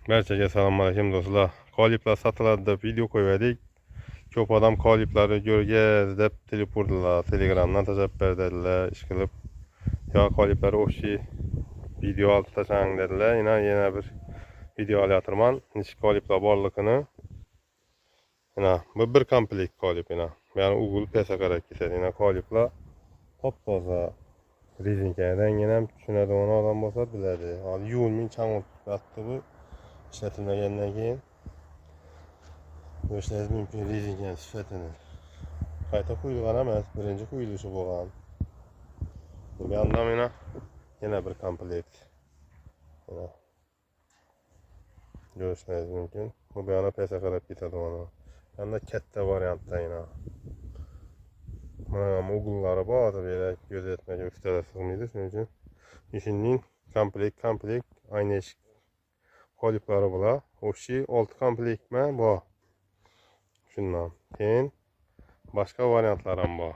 Barchaga salom alaykum do'stlar. Koliplar sotiladi deb video qo'ydik. Ko'p odam koliplarni ko'rgaz deb telefonlar, Telegramdan tashlab berdilar, ish qilib. Yo koliplar o'xshi video olib tashlang dedilar. Yana bir video olyapman. Nechta koliplar borligini. Bu bir komplekt kolip Yani ugul pesa kerak ketadi. Koliplar top-toza. Rezinkadan ham tushunadigan odam bo'lsa biladi. Hozir yo'lning chang o'tdi bu. İşletilmegendan keyin görüşleriniz mümkün rezinka sifatini qayta quyilgan emas, birinchi quyilishi bo'lgan. Bu yoqda yana bir komplekt. Görüşleriniz mümkün. Bu yana pesa qarab ketadi ona. Yanda katta variantda mana ugullari bor, böyle gözetmege ustalar sig'maydi, shuning uchun ishning komplekt ayni eshik koliplari bular. O'shi 6 komplektmi bor. Shundan keyin boshqa variantlar ham bor.